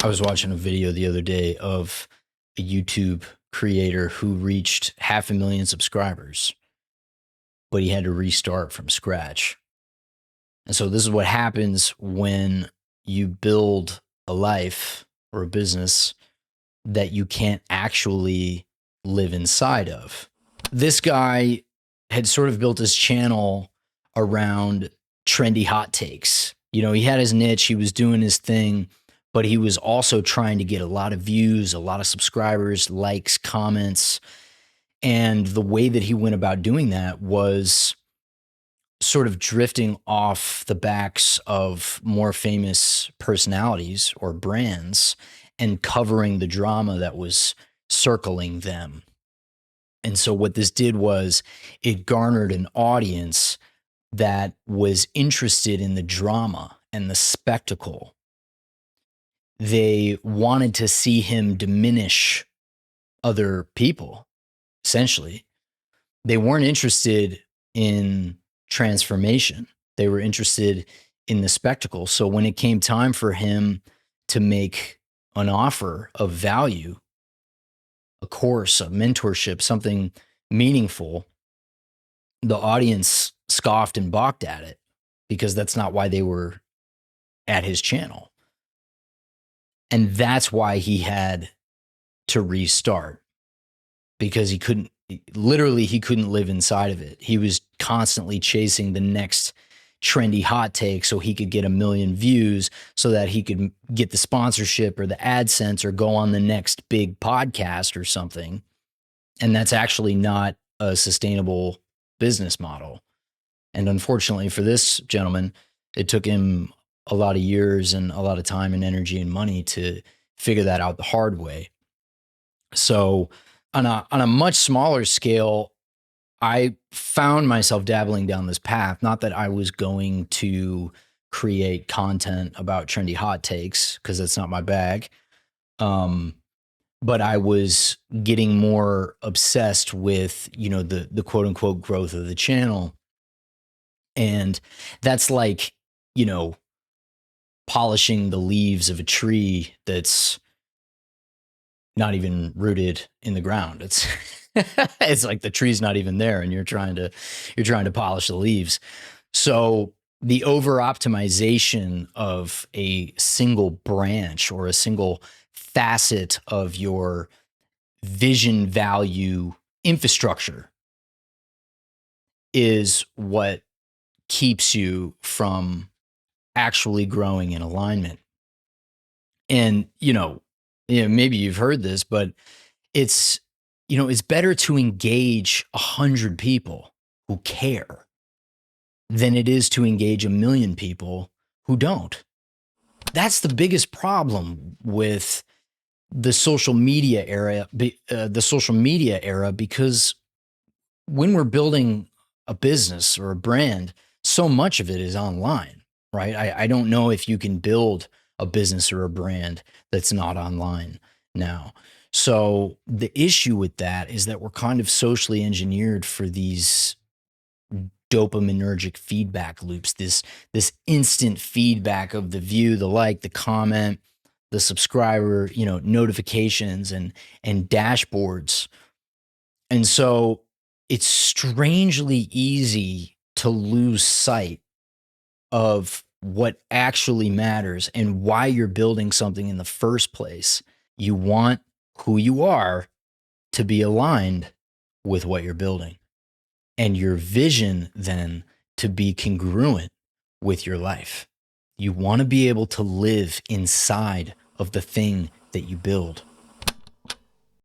I was watching a video the other day of a YouTube creator who reached 500,000 subscribers, but he had to restart from scratch. And so this is what happens when you build a life or a business that you can't actually live inside of. This guy had sort of built his channel around trendy hot takes. You know, he had his niche, he was doing his thing, but he was also trying to get a lot of views, a lot of subscribers, likes, comments. And the way that he went about doing that was sort of drifting off the backs of more famous personalities or brands and covering the drama that was circling them. And so what this did was it garnered an audience that was interested in the drama and the spectacle. They wanted to see him diminish other people, essentially. They weren't interested in transformation. They were interested in the spectacle. So when it came time for him to make an offer of value, a course, a mentorship, something meaningful, the audience scoffed and balked at it because that's not why they were at his channel. And that's why he had to restart, because he couldn't live inside of it. He was constantly chasing the next trendy hot take so he could get 1 million views so that he could get the sponsorship or the AdSense or go on the next big podcast or something. And that's actually not a sustainable business model. And unfortunately for this gentleman, it took him a lot of years and a lot of time and energy and money to figure that out the hard way. So on a much smaller scale, I found myself dabbling down this path. Not that I was going to create content about trendy hot takes, because that's not my bag. But I was getting more obsessed with, the quote unquote growth of the channel. And that's like, polishing the leaves of a tree that's not even rooted in the ground. It's it's like the tree's not even there and you're trying to polish the leaves. So the over optimization of a single branch or a single facet of your vision value infrastructure is what keeps you from actually growing in alignment. And, maybe you've heard this, but it's better to engage 100 people who care than it is to engage 1 million people who don't. That's the biggest problem with the social media era, because when we're building a business or a brand, so much of it is online, right? I don't know if you can build a business or a brand that's not online now. So the issue with that is that we're kind of socially engineered for these dopaminergic feedback loops, this instant feedback of the view, the like, the comment, the subscriber, notifications and dashboards. And so it's strangely easy to lose sight of what actually matters and why you're building something in the first place. You want who you are to be aligned with what you're building, and your vision then to be congruent with your life. You want to be able to live inside of the thing that you build.